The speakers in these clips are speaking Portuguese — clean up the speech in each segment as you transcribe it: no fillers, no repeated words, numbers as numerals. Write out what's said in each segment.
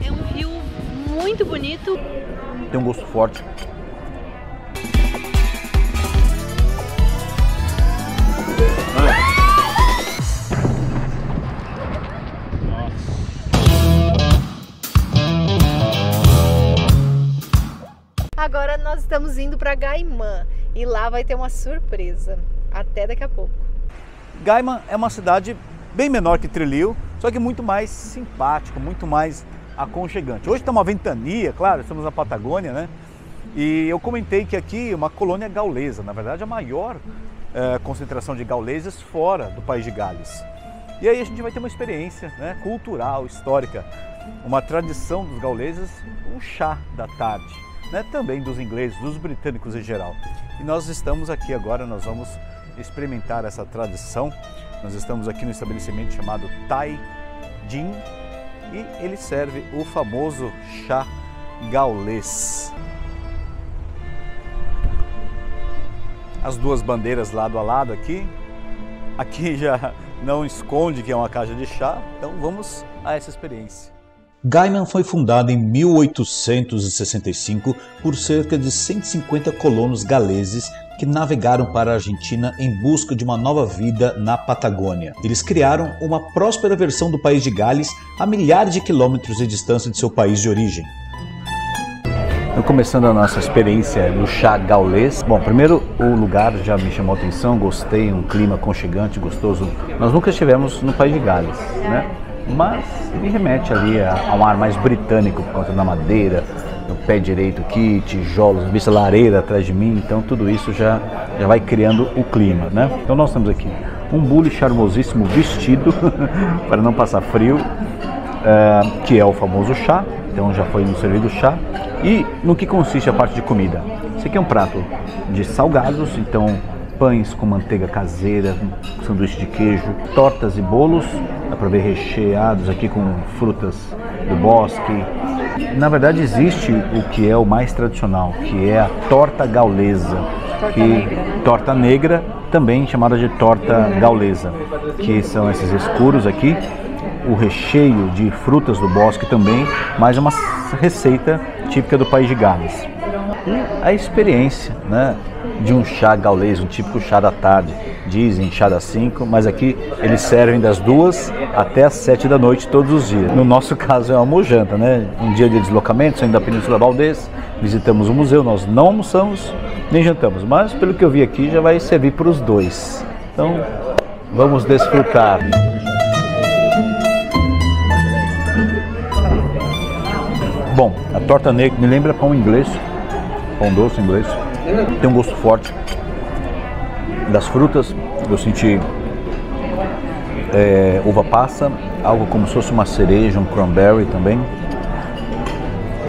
É um rio muito bonito. Tem um gosto forte. Agora nós estamos indo para Gaimã e lá vai ter uma surpresa. Até daqui a pouco. Gaimã é uma cidade bem menor que Trilil, só que muito mais simpática, muito mais aconchegante. Hoje está uma ventania, claro, estamos na Patagônia, né? E eu comentei que aqui é uma colônia gaulesa, na verdade a maior concentração de gauleses fora do país de Gales. E aí a gente vai ter uma experiência, né, cultural, histórica, uma tradição dos gauleses, o chá da tarde, né, também dos ingleses, dos britânicos em geral. E nós estamos aqui agora, nós vamos experimentar essa tradição. Nós estamos aqui no estabelecimento chamado Thai Gin e ele serve o famoso chá gaulês. As duas bandeiras lado a lado aqui. Aqui já não esconde que é uma caixa de chá, então vamos a essa experiência. Gaimã foi fundada em 1865 por cerca de 150 colonos galeses que navegaram para a Argentina em busca de uma nova vida na Patagônia. Eles criaram uma próspera versão do país de Gales a milhares de quilômetros de distância de seu país de origem. Então, começando a nossa experiência no chá gaulês. Bom, primeiro o lugar já me chamou a atenção, gostei, um clima aconchegante, gostoso. Nós nunca estivemos no país de Gales, né? Mas me remete ali a um ar mais britânico por conta da madeira, no pé direito aqui, tijolos, vista lareira atrás de mim, então tudo isso já vai criando o clima, né? Então nós temos aqui um bule charmosíssimo vestido para não passar frio, que é o famoso chá, então já foi nos servido chá. E no que consiste a parte de comida? Esse aqui é um prato de salgados, então pães com manteiga caseira, sanduíche de queijo, tortas e bolos, dá para ver recheados aqui com frutas do bosque. Na verdade existe o que é o mais tradicional, que é a torta gaulesa, torta negra, também chamada de torta gaulesa, que são esses escuros aqui, o recheio de frutas do bosque também, mas é uma receita típica do país de Gales. E a experiência, né, de um chá gaulês, um típico chá da tarde, dizem chá das 5, mas aqui eles servem das 2 até as 7 da noite todos os dias. No nosso caso é uma almojanta, né? Um dia de deslocamento, saindo da Península Valdez, visitamos o museu, nós não almoçamos nem jantamos, mas pelo que eu vi aqui já vai servir para os dois. Então vamos desfrutar. Bom, a torta negra me lembra pão inglês, pão doce inglês, tem um gosto forte das frutas, eu senti uva passa, algo como se fosse uma cereja, um cranberry também.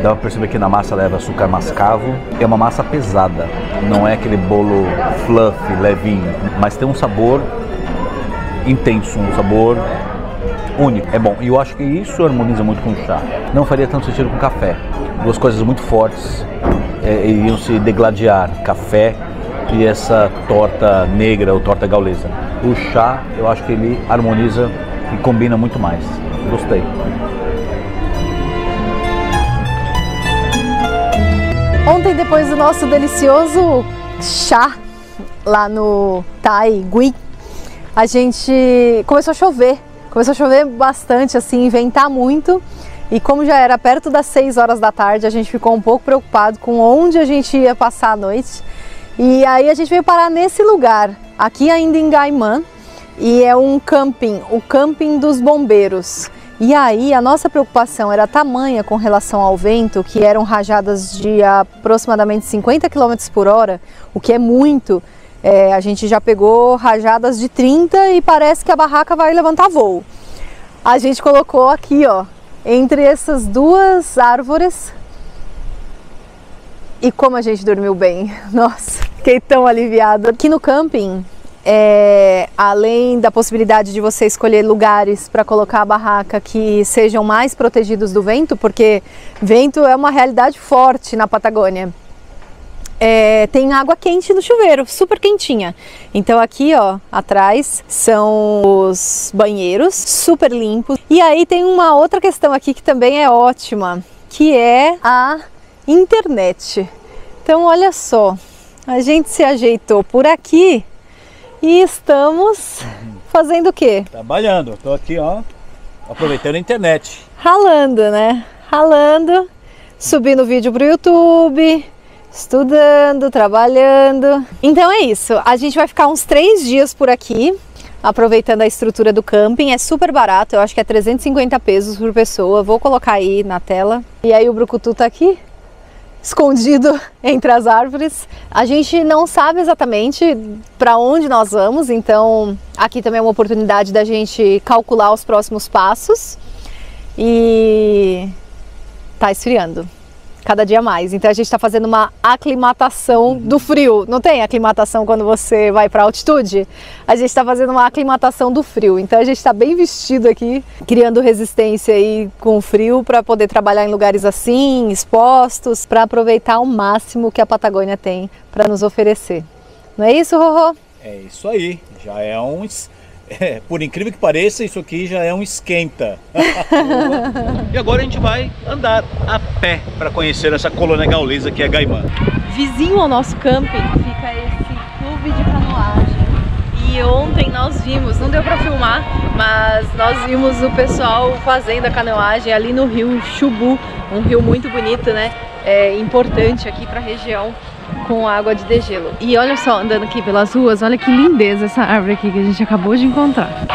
Dá para perceber que na massa leva açúcar mascavo, é uma massa pesada, não é aquele bolo fluffy, levinho, mas tem um sabor intenso, um sabor único, é bom, e eu acho que isso harmoniza muito com o chá. Não faria tanto sentido com café, duas coisas muito fortes iriam se degladiar, café e essa torta negra ou torta gaulesa. O chá, eu acho que ele harmoniza e combina muito mais, gostei. Ontem, depois do nosso delicioso chá lá no Thai Gui, a gente começou a chover bastante, assim, ventar muito. E como já era perto das 6 horas da tarde, a gente ficou um pouco preocupado com onde a gente ia passar a noite. E aí a gente veio parar nesse lugar, aqui ainda em Gaimã, e é um camping, o camping dos bombeiros. E aí a nossa preocupação era tamanha com relação ao vento, que eram rajadas de aproximadamente 50 km por hora, o que é muito. A gente já pegou rajadas de 30 e parece que a barraca vai levantar voo. A gente colocou aqui, ó, entre essas duas árvores, e como a gente dormiu bem. Nossa, fiquei tão aliviada. Aqui no camping, além da possibilidade de você escolher lugares para colocar a barraca que sejam mais protegidos do vento, porque vento é uma realidade forte na Patagônia. tem água quente no chuveiro, super quentinha. Então aqui, ó, atrás são os banheiros, super limpos. E aí tem uma outra questão aqui que também é ótima, que é a internet. Então olha só, a gente se ajeitou por aqui e estamos fazendo o quê? Trabalhando, tô aqui, ó, aproveitando a internet. Ralando, né? Ralando, subindo vídeo pro YouTube, estudando, trabalhando. Então é isso, a gente vai ficar uns 3 dias por aqui, aproveitando a estrutura do camping. É super barato, eu acho que é 350 pesos por pessoa. Vou colocar aí na tela. E aí o brucutu tá aqui, escondido entre as árvores. A gente não sabe exatamente para onde nós vamos, então aqui também é uma oportunidade da gente calcular os próximos passos. E tá esfriando cada dia mais, então a gente está fazendo uma aclimatação do frio. Não tem aclimatação quando você vai para altitude? A gente está fazendo uma aclimatação do frio, então a gente está bem vestido aqui, criando resistência aí com o frio para poder trabalhar em lugares assim, expostos, para aproveitar ao máximo que a Patagônia tem para nos oferecer. Não é isso, Rorô? É isso aí, já é por incrível que pareça, isso aqui já é um esquenta. E agora a gente vai andar a pé para conhecer essa colônia gaulesa que é Gaimã. Vizinho ao nosso camping fica esse clube de canoagem. E ontem nós vimos, não deu para filmar, mas nós vimos o pessoal fazendo a canoagem ali no rio Xubu, um rio muito bonito, né? É importante aqui para a região, com água de degelo. E olha só, andando aqui pelas ruas, olha que lindeza essa árvore aqui que a gente acabou de encontrar.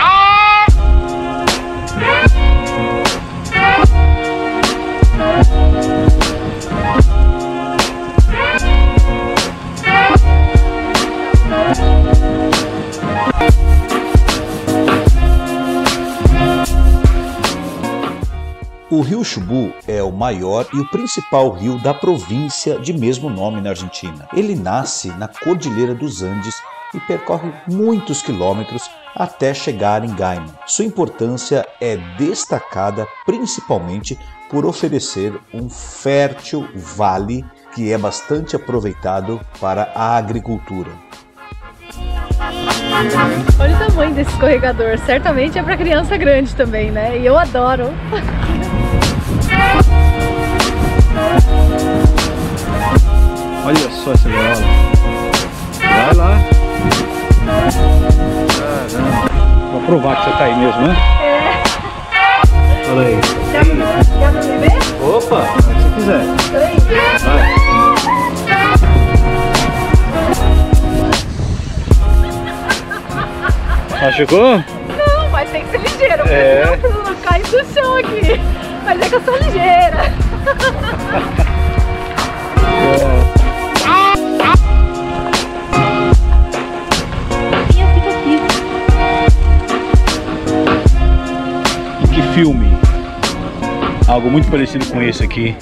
O rio Xubu é o maior e o principal rio da província de mesmo nome na Argentina. Ele nasce na Cordilheira dos Andes e percorre muitos quilômetros até chegar em Gaimã. Sua importância é destacada principalmente por oferecer um fértil vale que é bastante aproveitado para a agricultura. Olha o tamanho desse escorregador, certamente é para criança grande também, né? E eu adoro. Olha só essa gaiola. Vai lá. Caramba. Vou provar que você tá aí mesmo, né? É. Olha aí. Quer me ver? Opa, se você quiser. Vai. Machucou? Não, mas tem que ser ligeiro, É. porque senão eu caio do chão aqui. Mas é que eu sou ligeira. Em que filme algo muito parecido com esse aqui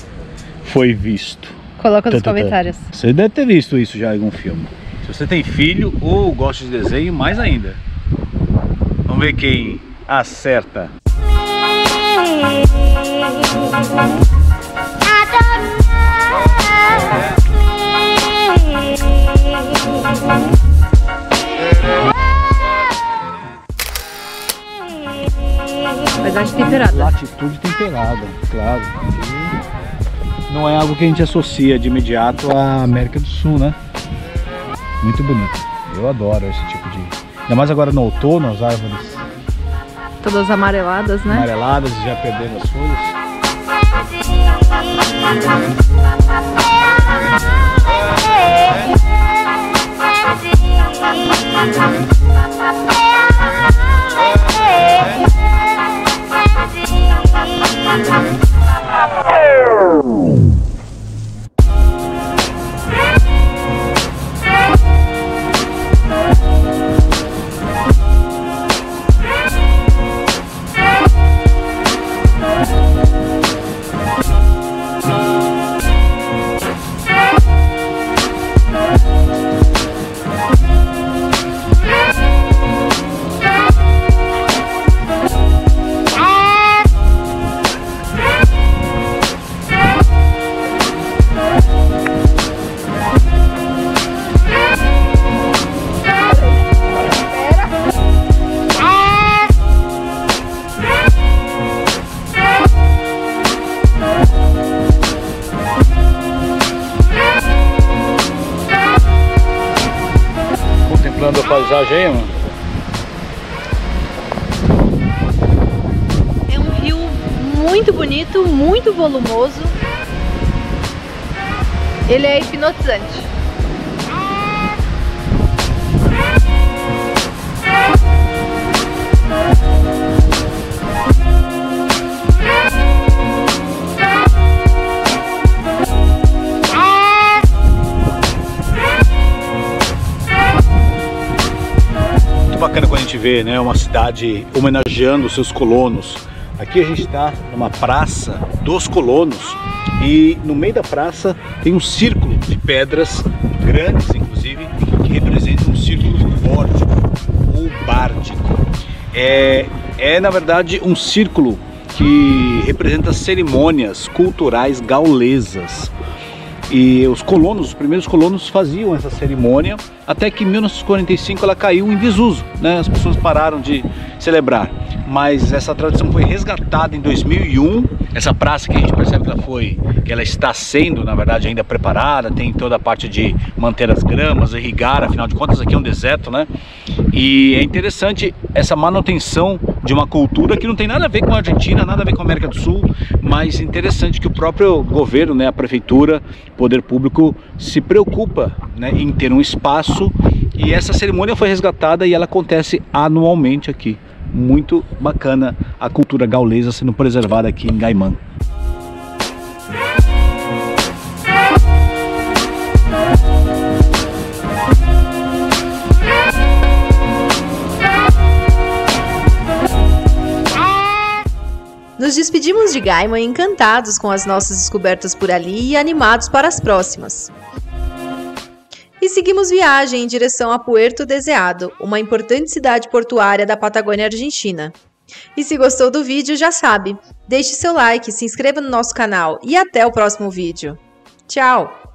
foi visto? Coloca nos comentários. Você deve ter visto isso já em algum filme. Se você tem filho ou gosta de desenho, mais ainda. Vamos ver quem acerta. Paisagem temperada. Latitude temperada, claro. Não é algo que a gente associa de imediato à América do Sul, né? Muito bonito. Eu adoro esse tipo de... Ainda mais agora no outono, as árvores Todas amareladas, né? amareladas e já perdendo as folhas. paisagem aí, mano. É um rio muito bonito, muito volumoso. Ele é hipnotizante. Bacana quando a gente vê, né, uma cidade homenageando os seus colonos. Aqui a gente está numa praça dos colonos e no meio da praça tem um círculo de pedras grandes, inclusive, que representam um círculo vórtico ou bártico. É na verdade um círculo que representa cerimônias culturais gaulesas. E os primeiros colonos faziam essa cerimônia, até que em 1945 ela caiu em desuso, né? As pessoas pararam de celebrar. Mas essa tradição foi resgatada em 2001. Essa praça que a gente percebe que ela está sendo, na verdade, ainda preparada. Tem toda a parte de manter as gramas, irrigar, afinal de contas aqui é um deserto, né? E é interessante essa manutenção de uma cultura que não tem nada a ver com a Argentina, nada a ver com a América do Sul, mas interessante que o próprio governo, né, a prefeitura, o poder público se preocupa, né, em ter um espaço, e essa cerimônia foi resgatada e ela acontece anualmente aqui. Muito bacana a cultura gaulesa sendo preservada aqui em Gaimã. Nos despedimos de Gaimã encantados com as nossas descobertas por ali e animados para as próximas. E seguimos viagem em direção a Puerto Deseado, uma importante cidade portuária da Patagônia Argentina. E se gostou do vídeo, já sabe, deixe seu like, se inscreva no nosso canal e até o próximo vídeo. Tchau!